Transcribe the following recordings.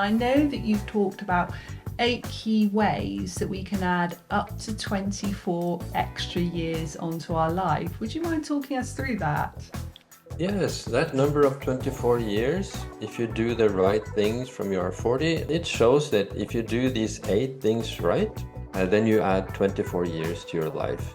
I know that you've talked about 8 key ways that we can add up to 24 extra years onto our life. Would you mind talking us through that? Yes, that number of 24 years, if you do the right things from your 40, it shows that if you do these 8 things right, then you add 24 years to your life.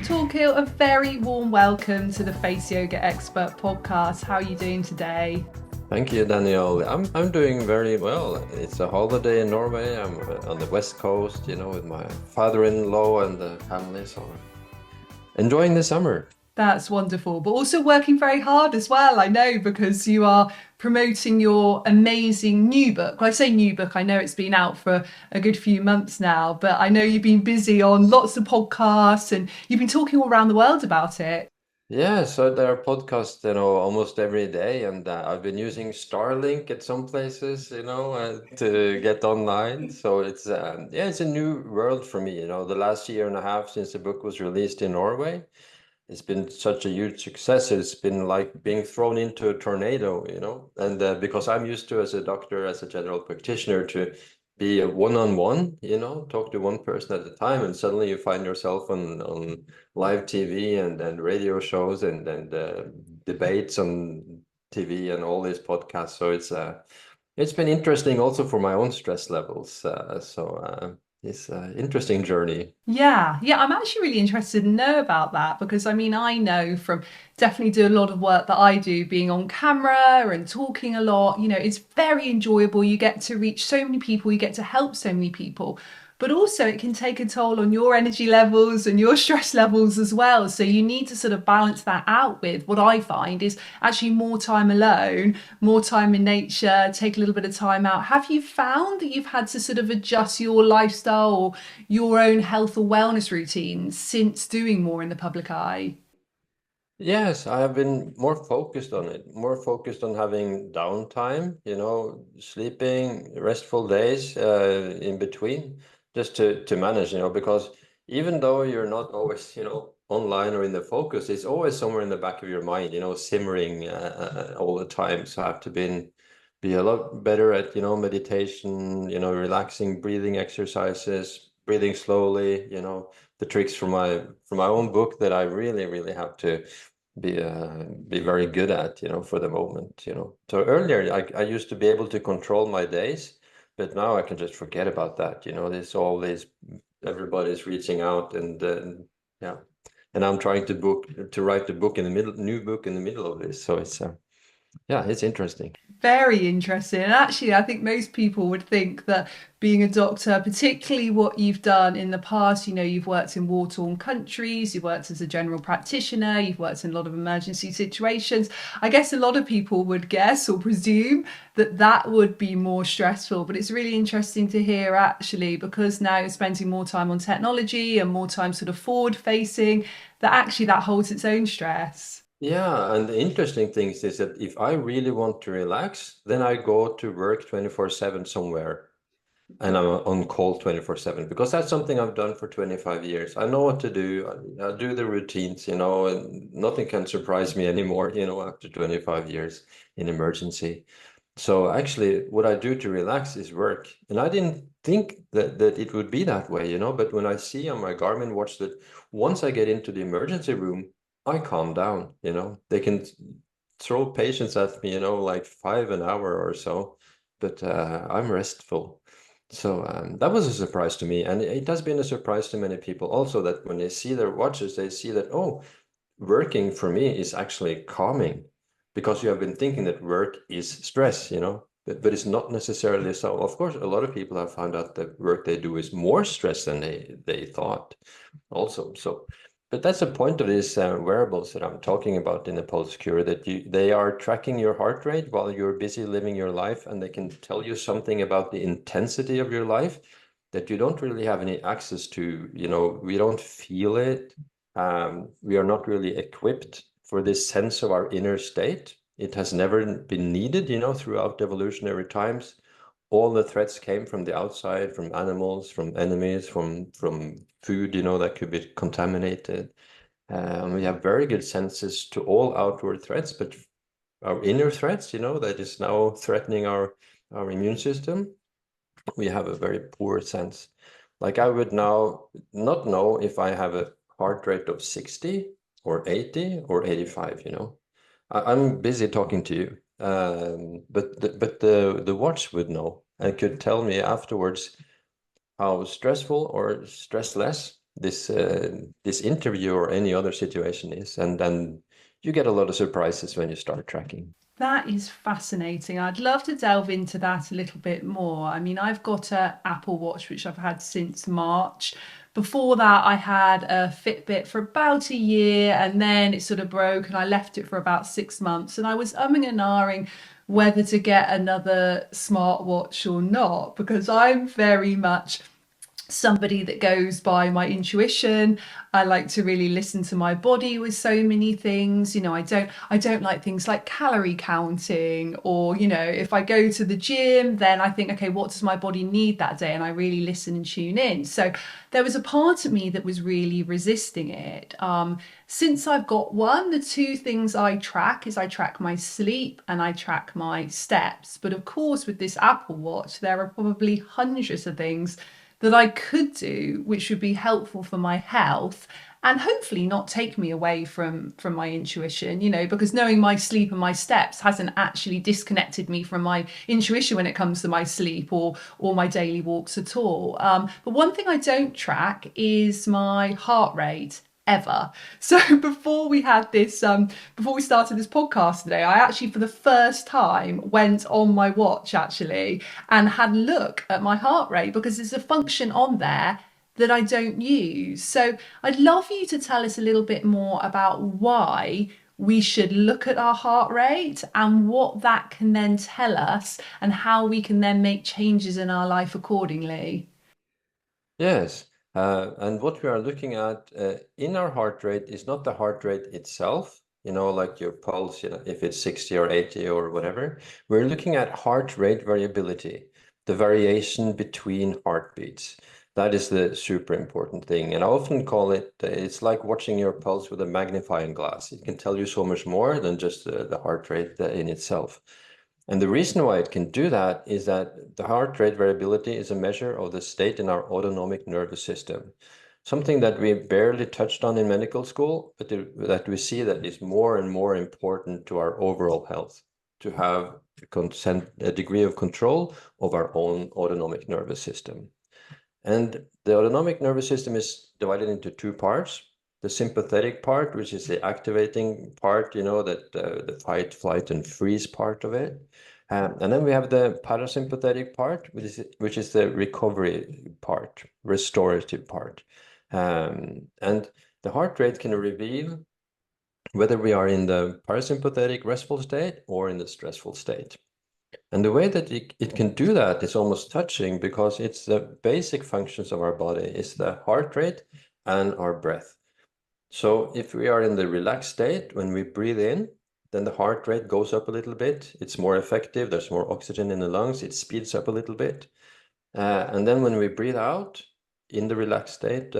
Torkil, a very warm welcome to the Face Yoga Expert podcast. How are you doing today? Thank you, Danielle. I'm doing very well. It's a holiday in Norway. I'm on the west coast, with my father-in-law and the family, so enjoying the summer. That's wonderful, but also working very hard as well, I know, because you are promoting your amazing new book. Well, I say new book, I know it's been out for a good few months now, but I know you've been busy on lots of podcasts and you've been talking all around the world about it. Yeah, so there are podcasts, almost every day, and I've been using Starlink at some places, to get online. So it's a new world for me. The last year and a half since the book was released in Norway, it's been such a huge success. It's been like being thrown into a tornado, and because I'm used to, as a doctor, as a general practitioner, to be a one-on-one, talk to one person at a time, and suddenly you find yourself on live TV and radio shows and debates on TV and all these podcasts. So it's been interesting also for my own stress levels. It's an interesting journey. Yeah, I'm actually really interested to know about that because I know from definitely do a lot of work that I do being on camera and talking a lot, it's very enjoyable. You get to reach so many people, you get to help so many people, but also it can take a toll on your energy levels and your stress levels as well. So you need to sort of balance that out with what I find is actually more time alone, more time in nature, take a little bit of time out. Have you found that you've had to sort of adjust your lifestyle or your own health or wellness routines since doing more in the public eye? Yes, I have been more focused on it, more focused on having downtime, sleeping, restful days in between, just to manage, because even though you're not always, online or in the focus, it's always somewhere in the back of your mind, simmering all the time. So I have to be a lot better at, meditation, relaxing, breathing exercises, breathing slowly, the tricks from my own book that I really, really have to be very good at, for the moment. So earlier I used to be able to control my days, but now I can just forget about that. There's all these everybody's reaching out and yeah, and I'm trying to write the book in the middle, new book in the middle of this. So it's interesting. Very interesting. And actually, I think most people would think that being a doctor, particularly what you've done in the past, you've worked in war torn countries, you've worked as a general practitioner, you've worked in a lot of emergency situations. I guess a lot of people would guess or presume that that would be more stressful. But it's really interesting to hear actually, because now you're spending more time on technology and more time sort of forward facing, that actually that holds its own stress. Yeah, and the interesting thing is that if I really want to relax, then I go to work 24/7 somewhere and I'm on call 24/7 because that's something I've done for 25 years. I know what to do. I do the routines, and nothing can surprise me anymore, after 25 years in emergency. So actually, what I do to relax is work. And I didn't think that it would be that way, but when I see on my Garmin watch that once I get into the emergency room, I calm down. They can throw patients at me, like 5 an hour or so, but I'm restful. So that was a surprise to me. And it has been a surprise to many people also that when they see their watches, they see that, oh, working for me is actually calming because you have been thinking that work is stress, but it's not necessarily so. Of course, a lot of people have found out that work they do is more stress than they thought also. So, but that's the point of these wearables that I'm talking about in the Pulse Cure, that they are tracking your heart rate while you're busy living your life, and they can tell you something about the intensity of your life that you don't really have any access to. We don't feel it. We are not really equipped for this sense of our inner state. It has never been needed, throughout evolutionary times. All the threats came from the outside, from animals, from enemies, from food, that could be contaminated. We have very good senses to all outward threats, but our inner threats, that is now threatening our our immune system, we have a very poor sense. Like I would now not know if I have a heart rate of 60 or 80 or 85, you know. I'm busy talking to you, but the watch would know and could tell me afterwards how stressful or stressless this interview or any other situation is, and then you get a lot of surprises when you start tracking. That is fascinating. I'd love to delve into that a little bit more. I mean, I've got a Apple Watch which I've had since March. Before that, I had a Fitbit for about a year, and then it sort of broke and I left it for about 6 months. And I was umming and ahhing whether to get another smartwatch or not, because I'm very much somebody that goes by my intuition. I like to really listen to my body with so many things. You know, I don't like things like calorie counting, or, you know, if I go to the gym, then I think, okay, what does my body need that day? And I really listen and tune in. So there was a part of me that was really resisting it. Since I've got one, the two things I track is I track my sleep and I track my steps. But of course, with this Apple Watch, there are probably hundreds of things that I could do which would be helpful for my health, and hopefully not take me away from my intuition, you know, because knowing my sleep and my steps hasn't actually disconnected me from my intuition when it comes to my sleep or my daily walks at all. But one thing I don't track is my heart rate, ever. So before we started this podcast today, I actually for the first time went on my watch actually and had a look at my heart rate, because there's a function on there that I don't use. So I'd love you to tell us a little bit more about why we should look at our heart rate and what that can then tell us, and how we can then make changes in our life accordingly. Yes, and what we are looking at in our heart rate is not the heart rate itself, you know, like your pulse, you know, if it's 60 or 80 or whatever. We're looking at heart rate variability, the variation between heartbeats. That is the super important thing. And I often call it, it's like watching your pulse with a magnifying glass. It can tell you so much more than just the heart rate in itself. And the reason why it can do that is that the heart rate variability is a measure of the state in our autonomic nervous system, something that we barely touched on in medical school, but that we see that is more and more important to our overall health, to have a degree of control of our own autonomic nervous system. And the autonomic nervous system is divided into two parts. The sympathetic part, which is the activating part, you know, that the fight, flight, and freeze part of it. And then we have the parasympathetic part, which is the recovery part, restorative part. And the heart rate can reveal whether we are in the parasympathetic restful state or in the stressful state. And the way that it can do that is almost touching, because it's the basic functions of our body. It's the heart rate and our breath. So if we are in the relaxed state, when we breathe in, then the heart rate goes up a little bit. It's more effective. There's more oxygen in the lungs. It speeds up a little bit. And then when we breathe out in the relaxed state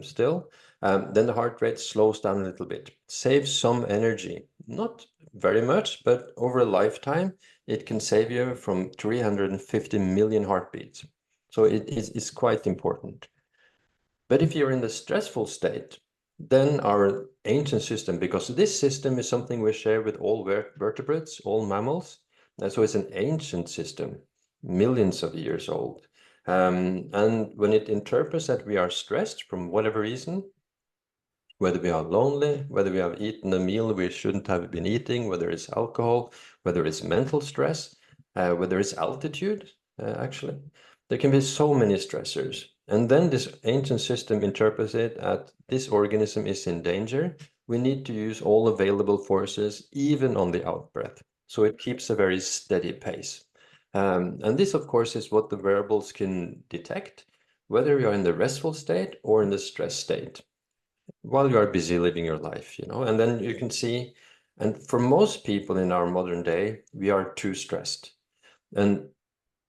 still, then the heart rate slows down a little bit, saves some energy, not very much, but over a lifetime, it can save you from 350 million heartbeats. So it's quite important. But if you're in the stressful state, then our ancient system, because this system is something we share with all vertebrates, all mammals, and so it's an ancient system, millions of years old. And when it interprets that we are stressed from whatever reason, whether we are lonely, whether we have eaten a meal we shouldn't have been eating, whether it's alcohol, whether it's mental stress, whether it's altitude, actually, there can be so many stressors. And then this ancient system interprets it as this organism is in danger. We need to use all available forces, even on the out breath. So it keeps a very steady pace. And this, of course, is what the wearables can detect, whether you're in the restful state or in the stress state while you are busy living your life, you know. And then you can see, and for most people in our modern day, we are too stressed. And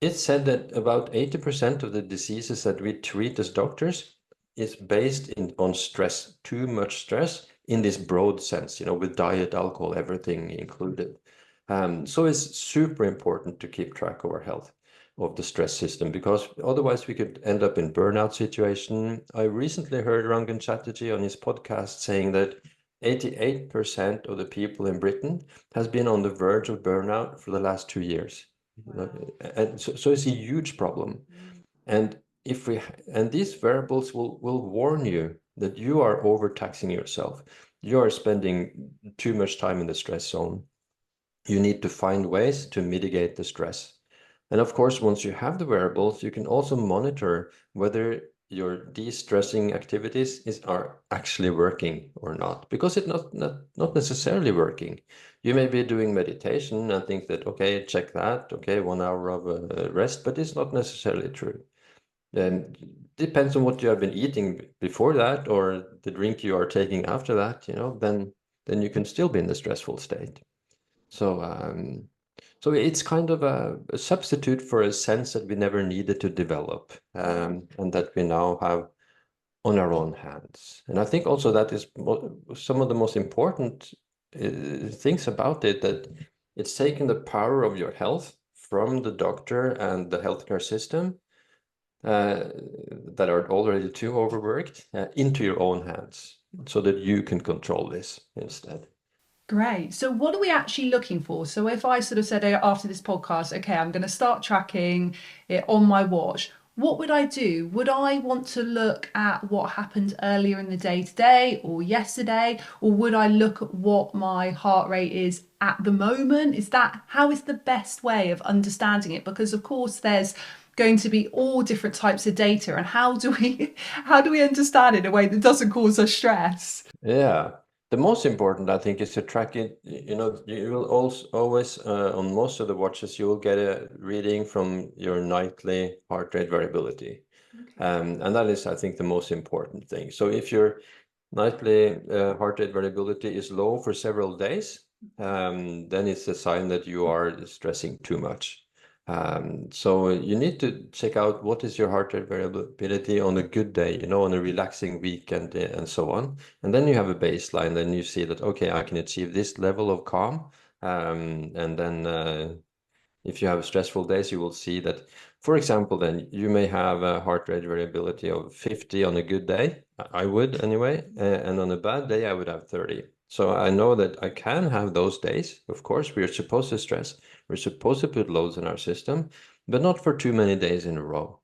it's said that about 80% of the diseases that we treat as doctors is based on stress, too much stress in this broad sense, you know, with diet, alcohol, everything included. So it's super important to keep track of our health, of the stress system, because otherwise we could end up in burnout situation. I recently heard Rangan Chatterjee on his podcast saying that 88% of the people in Britain has been on the verge of burnout for the last 2 years. Wow. And so it's a huge problem. And if we and these variables will warn you that you are overtaxing yourself. You are spending too much time in the stress zone. You need to find ways to mitigate the stress. And of course, once you have the wearables, you can also monitor whether your de-stressing activities are actually working or not, because it's not necessarily working. You may be doing meditation and think that, okay, check that, okay, 1 hour of rest, but it's not necessarily true. And depends on what you have been eating before that or the drink you are taking after that, then you can still be in the stressful state. So it's kind of a substitute for a sense that we never needed to develop, and that we now have on our own hands. And I think also that is some of the most important things about it, that it's taken the power of your health from the doctor and the healthcare system uh, that are already too overworked into your own hands so that you can control this instead. Great. So, what are we actually looking for? So, if I sort of said after this podcast, okay, I'm going to start tracking it on my watch, what would I do? Would I want to look at what happened earlier in the day today or yesterday? Or would I look at what my heart rate is at the moment? How is the best way of understanding it? Because, of course, there's going to be all different types of data, and how do we understand it in a way that doesn't cause us stress? Yeah. The most important, I think, is to track it. You will also always, on most of the watches, you will get a reading from your nightly heart rate variability. Okay. And that is, I think, the most important thing. So if your nightly heart rate variability is low for several days, then it's a sign that you are stressing too much. So you need to check out what is your heart rate variability on a good day, on a relaxing weekend and so on. And then you have a baseline, then you see that, okay, I can achieve this level of calm. And then if you have stressful days, you will see that, for example, then you may have a heart rate variability of 50 on a good day. I would anyway, and on a bad day, I would have 30. So I know that I can have those days. Of course, we are supposed to stress. We're supposed to put loads in our system, but not for too many days in a row.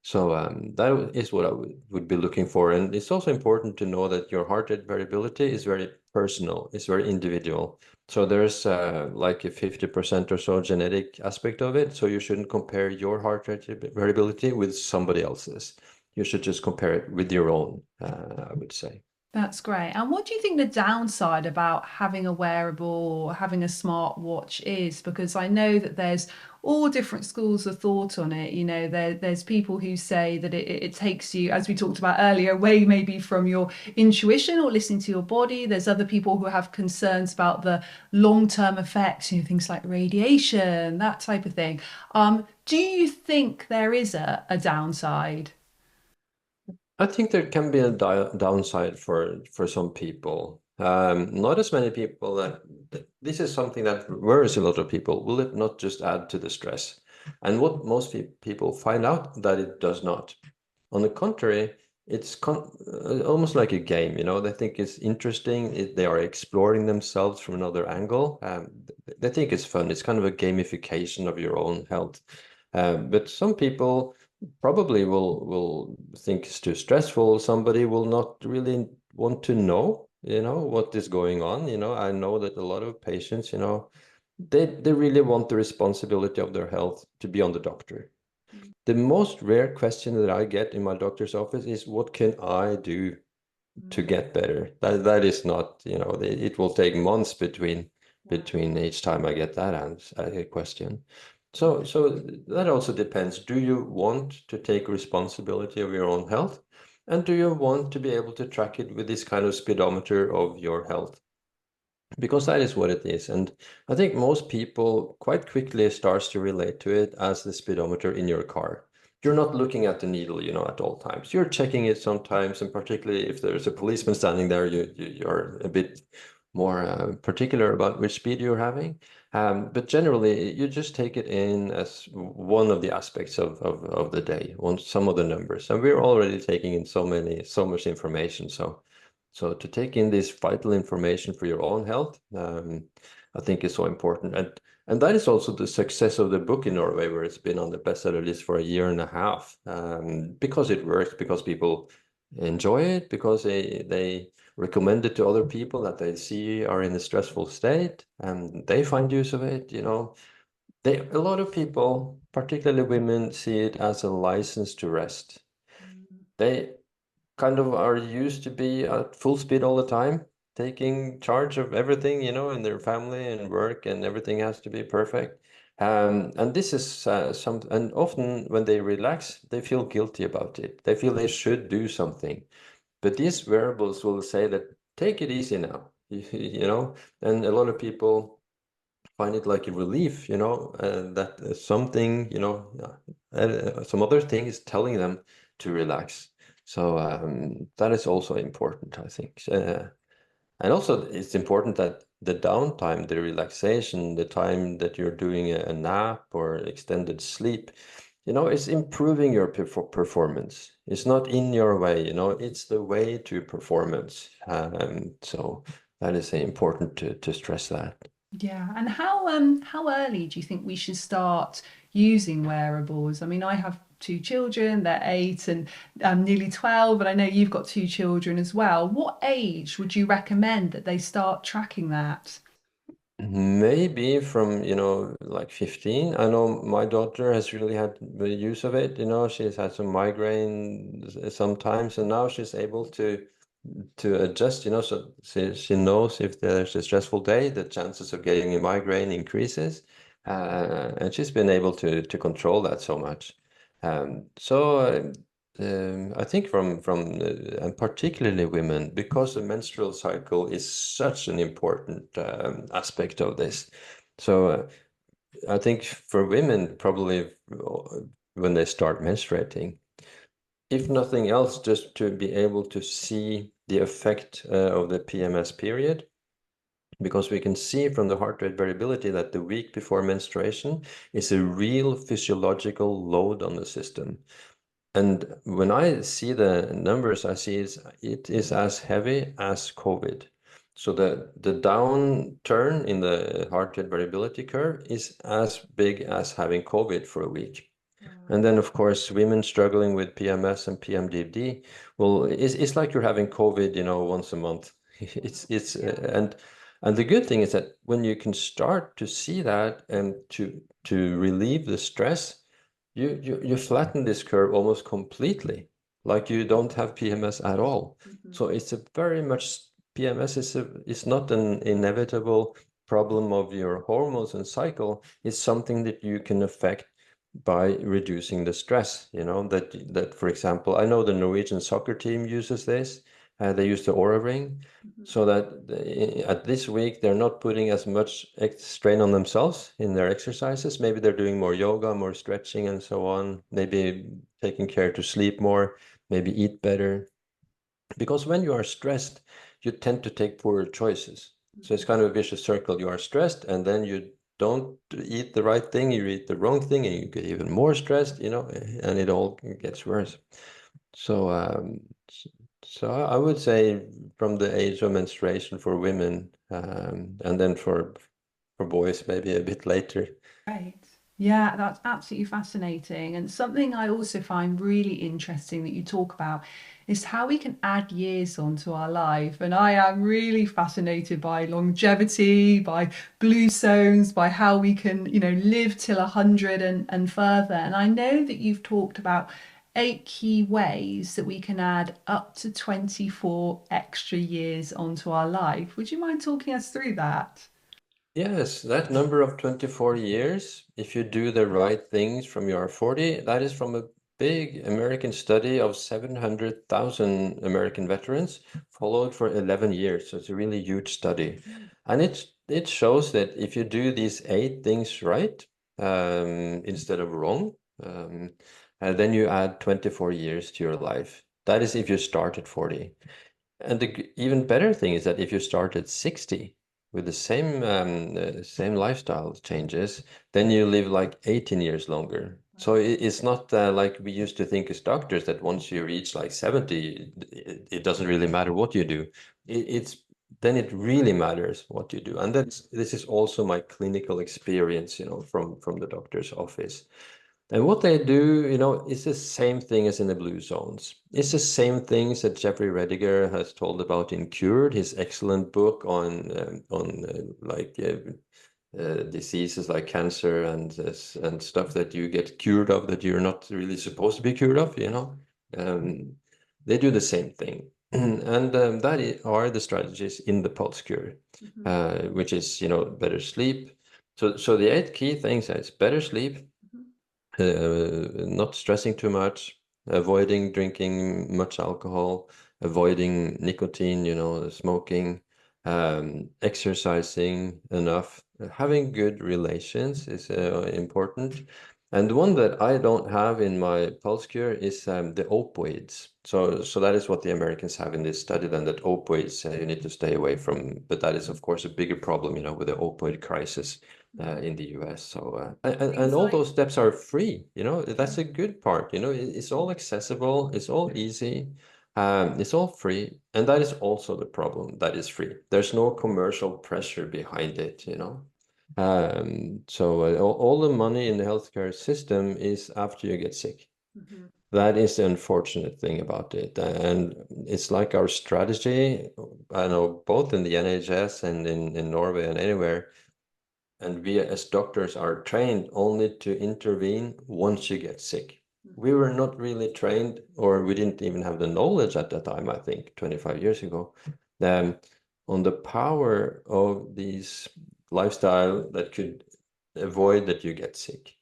So that is what I would be looking for. And it's also important to know that your heart rate variability is very personal, it's very individual. So there's like a 50% or so genetic aspect of it. So you shouldn't compare your heart rate variability with somebody else's. You should just compare it with your own, I would say. That's great. And what do you think the downside about having a wearable or having a smart watch is? Because I know that there's all different schools of thought on it. There's people who say that it takes you, as we talked about earlier, away maybe from your intuition or listening to your body. There's other people who have concerns about the long-term effects, things like radiation, that type of thing. Do you think there is a downside? I think there can be a downside for some people. Not as many people. This is something that worries a lot of people. Will it not just add to the stress? And what most people find out that it does not. On the contrary, it's almost like a game. They think it's interesting. They are exploring themselves from another angle. They think it's fun. It's kind of a gamification of your own health. But some people probably will think it's too stressful. Somebody will not really want to know, what is going on. I know that a lot of patients, they really want the responsibility of their health to be on the doctor. The most rare question that I get in my doctor's office is, what can I do to get better? That is not, it will take months between each time I get that question. So that also depends. Do you want to take responsibility of your own health? And do you want to be able to track it with this kind of speedometer of your health? Because that is what it is. And I think most people quite quickly starts to relate to it as the speedometer in your car. You're not looking at the needle, at all times. You're checking it sometimes, and particularly if there's a policeman standing there, you're a bit more particular about which speed you're having. But generally, you just take it in as one of the aspects of the day, some of the numbers. And we're already taking in so much information. So to take in this vital information for your own health, I think is so important. And that is also the success of the book in Norway, where it's been on the bestseller list for a year and a half, because it works, because people enjoy it, because they recommend it to other people that they see are in a stressful state, and they find use of it. A lot of people, particularly women, see it as a license to rest. They kind of are used to be at full speed all the time, taking charge of everything, in their family and work, and everything has to be perfect. And this is and often when they relax, they feel guilty about it. They feel they should do something. But these wearables will say that take it easy now, and a lot of people find it like a relief, that something, some other thing is telling them to relax. So that is also important, I think. And also, it's important that the downtime, the relaxation, the time that you're doing a nap or extended sleep, it's improving your performance. It's not in your way, it's the way to performance. So that is important to stress that. Yeah, and how early do you think we should start using wearables? I mean, I have two children, they're 8 and nearly 12, and I know you've got two children as well. What age would you recommend that they start tracking that? Maybe from, like 15. I know my daughter has really had the use of it. She's had some migraine sometimes, and now she's able to adjust, so she knows if there's a stressful day, the chances of getting a migraine increases. And she's been able to control that so much. I think and particularly women, because the menstrual cycle is such an important aspect of this. So I think for women, probably when they start menstruating, if nothing else, just to be able to see the effect of the PMS period, because we can see from the heart rate variability that the week before menstruation is a real physiological load on the system. And when I see the numbers, I see it is as heavy as COVID. So the downturn in the heart rate variability curve is as big as having COVID for a week. And then, of course, women struggling with PMS and PMDD, well, it's like you're having COVID, once a month. It's Yeah. and the good thing is that when you can start to see that and to relieve the stress, you flatten this curve almost completely, like you don't have PMS at all. Mhm. So it's a very much PMS is not an inevitable problem of your hormones and cycle. It's something that you can affect by reducing the stress. That for example, I know the Norwegian soccer team uses this. They use the Aura Ring, Mhm. so that at this week they're not putting as much strain on themselves in their exercises. Maybe they're doing more yoga, more stretching, and so on. Maybe taking care to sleep more, maybe eat better. Because when you are stressed, you tend to take poorer choices. So it's kind of a vicious circle. You are stressed, and then you don't eat the right thing, you eat the wrong thing, and you get even more stressed, and it all gets worse. So, so I would say from the age of menstruation for women, and then for boys maybe a bit later. Right. Yeah, that's absolutely fascinating. And something I also find really interesting that you talk about is how we can add years onto our life. And I am really fascinated by longevity, by blue zones, by how we can, live till 100 and further. And I know that you've talked about 8 key ways that we can add up to 24 extra years onto our life. Would you mind talking us through that? Yes, that number of 24 years, if you do the right things from your 40, that is from a big American study of 700,000 American veterans followed for 11 years. So it's a really huge study. And it shows that if you do these 8 things right, instead of wrong, then you add 24 years to your life. That is if you start at 40. And the even better thing is that if you start at 60 with the same lifestyle changes, then you live like 18 years longer. So it's not like we used to think as doctors that once you reach like 70, it doesn't really matter what you do. It's then it really matters what you do. And this is also my clinical experience, from the doctor's office. And what they do, is the same thing as in the blue zones. It's the same things that Jeffrey Rediger has told about in Cured, his excellent book on diseases like cancer and stuff that you get cured of that you're not really supposed to be cured of. Um, they do the same thing. And are the strategies in the pulse cure, which is, better sleep. So the 8 key things is better sleep, not stressing too much, avoiding drinking much alcohol, avoiding nicotine, smoking, exercising enough, having good relations is important. And the one that I don't have in my pulse cure is the opioids. So that is what the Americans have in this study, then that opioids you need to stay away from. But that is, of course, a bigger problem, with the opioid crisis in the US. So and all those steps are free. That's a good part. It's all accessible. It's all easy. It's all free, and that is also the problem. That is free. There's no commercial pressure behind it. So all the money in the healthcare system is after you get sick. That is the unfortunate thing about it. And it's like our strategy, I know both in the NHS and in Norway and anywhere, and we as doctors are trained only to intervene once you get sick. We were not really trained, or we didn't even have the knowledge at that time, I think, 25 years ago, um, on the power of these lifestyle that could avoid that you get sick.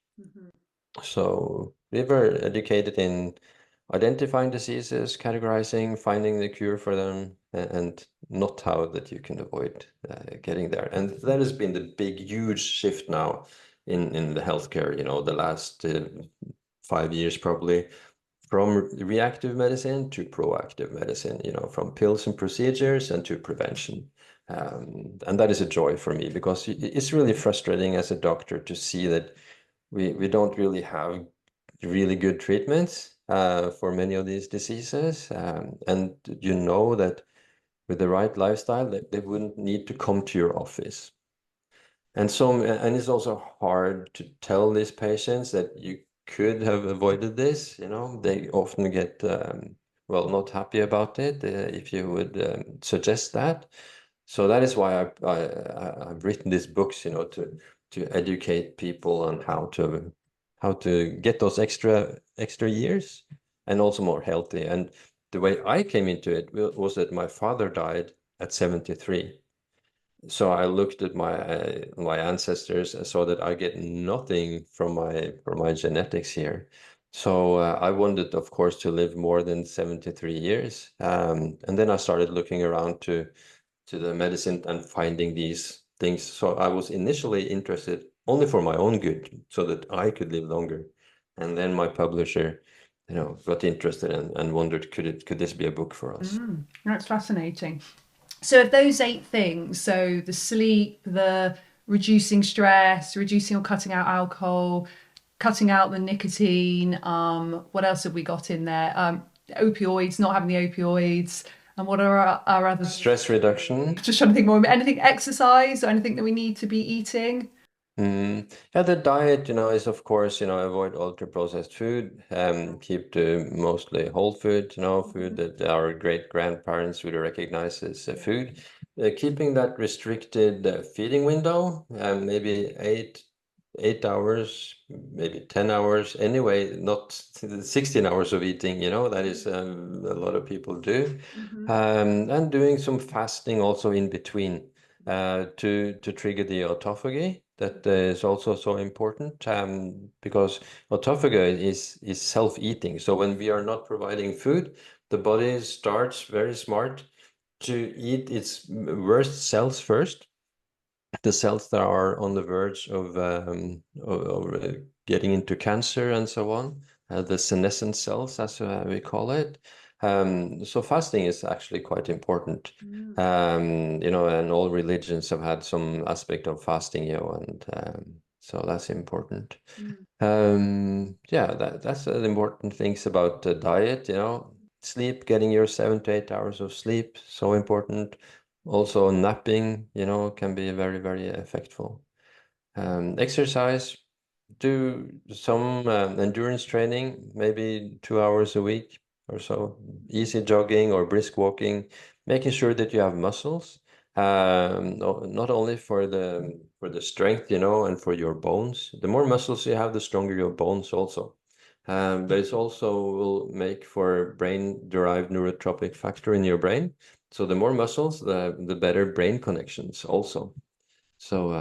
So we were educated in identifying diseases, categorizing, finding the cure for them, and not how that you can avoid getting there. And that has been the big, huge shift now in the healthcare, the last 5 years probably, from reactive medicine to proactive medicine, from pills and procedures and to prevention. And that is a joy for me because it's really frustrating as a doctor to see that we don't really have really good treatments for many of these diseases. And you know that with the right lifestyle, that they wouldn't need to come to your office. And it's also hard to tell these patients that you could have avoided this. They often get, well, not happy about it if you would suggest that. So that is why I've written these books, to educate people on how to get those extra years and also more healthy. And the way I came into it was that my father died at 73. So I looked at my ancestors and saw that I get nothing from my genetics here. So I wanted, of course, to live more than 73 years. And then I started looking around to the medicine and finding these things. So I was initially interested only for my own good, so that I could live longer. And then my publisher, got interested and wondered, could this be a book for us? That's fascinating. So, of those 8 things, so the sleep, the reducing stress, reducing or cutting out alcohol, cutting out the nicotine, what else have we got in there? Opioids, not having the opioids, and what are our other? Stress reduction. Just trying to think more. Anything exercise or anything that we need to be eating? Yeah, the diet, is of course, avoid ultra processed food, keep to mostly whole food, food that our great grandparents would recognize as food. Keeping that restricted feeding window, maybe 8 hours, maybe 10 hours, anyway, not 16 hours of eating, that is a lot of people do. And doing some fasting also in between to trigger the autophagy. That is also so important because autophagy is self-eating. So when we are not providing food, the body starts very smart to eat its worst cells first, the cells that are on the verge of getting into cancer and so on, the senescent cells, as we call it. So fasting is actually quite important. Mm. And all religions have had some aspect of fasting, and so that's important. Mm. Yeah, that's the important things about the diet, sleep, getting your 7 to 8 hours of sleep, so important. Also napping, can be very, very effectful. Exercise, do some endurance training, maybe 2 hours a week or so, easy jogging or brisk walking, making sure that you have muscles, not only for the strength, and for your bones. The more muscles you have, the stronger your bones also. But it's also will make for brain-derived neurotropic factor in your brain. So the more muscles, the better brain connections also. So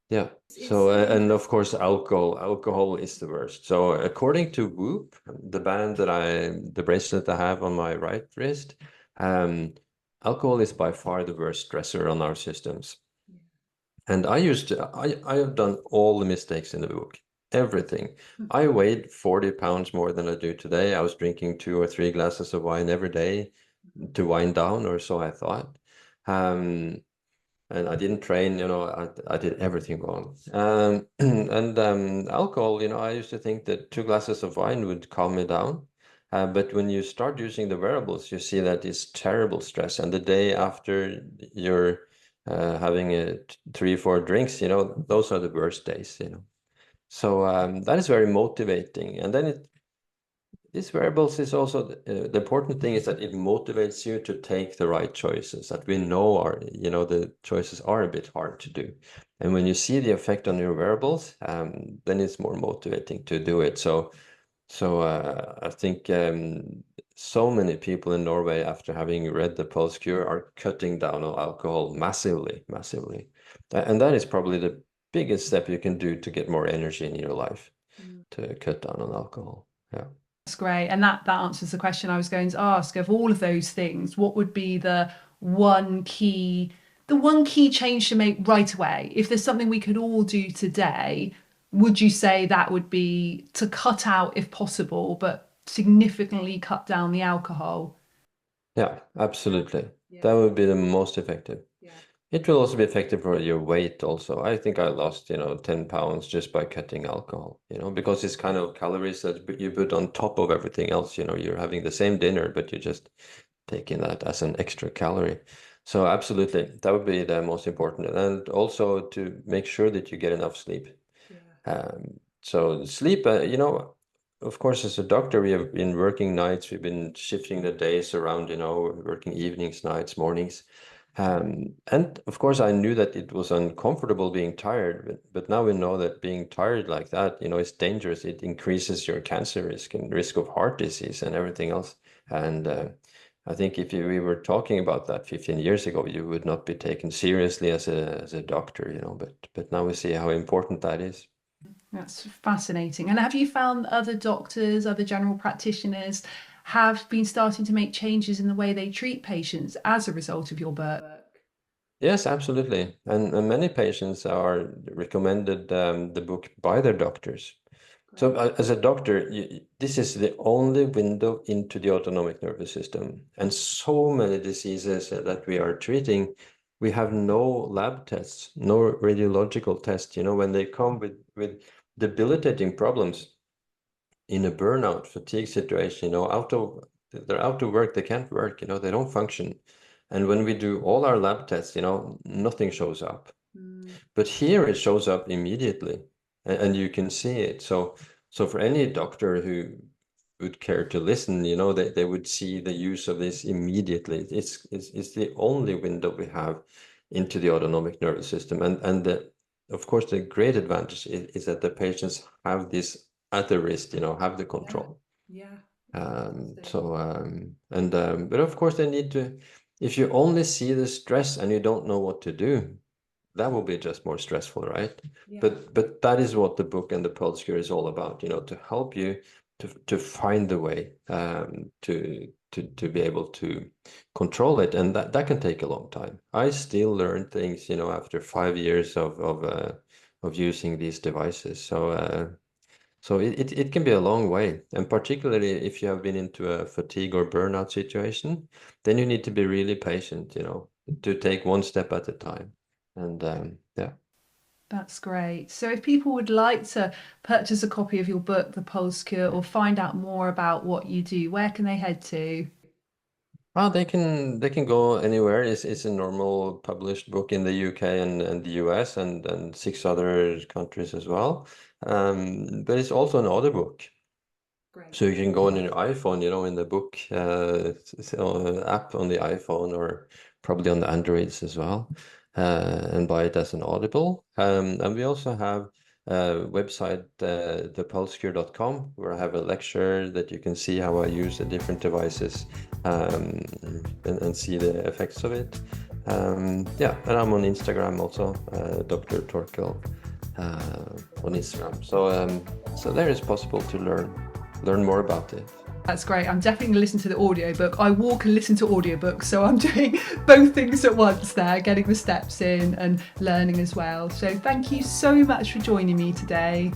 yeah. It's So so and of interesting. course alcohol is the worst. So according to Whoop, the bracelet I have on my right wrist, um, alcohol is by far the worst stressor on our systems. And I have done all the mistakes in the book, everything. I weighed 40 pounds more than I do today. I was drinking 2 or 3 glasses of wine every day to wind down, or so I thought. Um, and I didn't train, I did everything wrong. And alcohol, I used to think that 2 glasses of wine would calm me down. But when you start using the wearables, you see that it's terrible stress. And the day after you're having 3, 4 drinks, those are the worst days. So that is very motivating. And then these variables is also the important thing is that it motivates you to take the right choices that we know the choices are a bit hard to do. And when you see the effect on your variables, then it's more motivating to do it. So I think so many people in Norway, after having read the Pulse Cure, are cutting down on alcohol massively, massively. And that is probably the biggest step you can do to get more energy in your life, to cut down on alcohol. Yeah. That's great. And that answers the question I was going to ask. Of all of those things, what would be one key the one key change to make right away? If there's something we could all do today, would you say that would be to cut out if possible, but significantly cut down the alcohol? Yeah, absolutely. Yeah. That would be the most effective. Yeah. It will also be effective for your weight also. I think I lost, 10 pounds just by cutting alcohol, because it's kind of calories that you put on top of everything else, you're having the same dinner, but you're just taking that as an extra calorie. So absolutely, that would be the most important. And also to make sure that you get enough sleep. So sleep, of course, as a doctor, we have been working nights. We've been shifting the days around, working evenings, nights, mornings. And of course, I knew that it was uncomfortable being tired, but now we know that being tired like that, is dangerous. It increases your cancer risk and risk of heart disease and everything else. And I think if we were talking about that 15 years ago, you would not be taken seriously as a doctor, but now we see how important that is. That's fascinating. And have you found other doctors, other general practitioners have been starting to make changes in the way they treat patients as a result of your work? Yes, absolutely. And many patients are recommended the book by their doctors. So as a doctor, this is the only window into the autonomic nervous system. And so many diseases that we are treating, we have no lab tests, no radiological tests. When they come with debilitating problems in a burnout, fatigue situation, they're out of work, they can't work, they don't function. And when we do all our lab tests, nothing shows up. But here it shows up immediately, and you can see it. So for any doctor who would care to listen, they would see the use of this immediately. It's the only window we have into the autonomic nervous system. And of course, the great advantage is that the patients have this at the wrist, have the control. Yeah. But of course, they need to, if you only see the stress and you don't know what to do, that will be just more stressful, right? But that is what the book and the Pulse Cure is all about, to help you to find the way to be able to control it, and that can take a long time. I still learn things, after 5 years of using these devices. So So it can be a long way, and particularly if you have been into a fatigue or burnout situation, then you need to be really patient, to take one step at a time. And yeah. That's great. So if people would like to purchase a copy of your book, The Pulse Cure, or find out more about what you do, where can they head to? Oh, they can go anywhere. It's a normal published book in the UK and the US and 6 other countries as well. But it's also an audiobook. Great. So you can go on your iPhone, in the book app on the iPhone or probably on the Androids as well, and buy it as an Audible. And we also have a website, thepulsecure.com, where I have a lecture that you can see how I use the different devices and see the effects of it. Yeah, and I'm on Instagram also, Dr. Torkil on Instagram. So there is possible to learn more about it. That's great. I'm definitely going to listen to the audiobook. I walk and listen to audiobooks, so I'm doing both things at once there, getting the steps in and learning as well. So thank you so much for joining me today.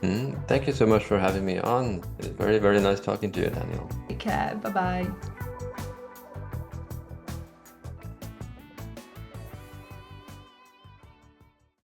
Thank you so much for having me on. It's very, very nice talking to you, Danielle. Take care. Bye bye.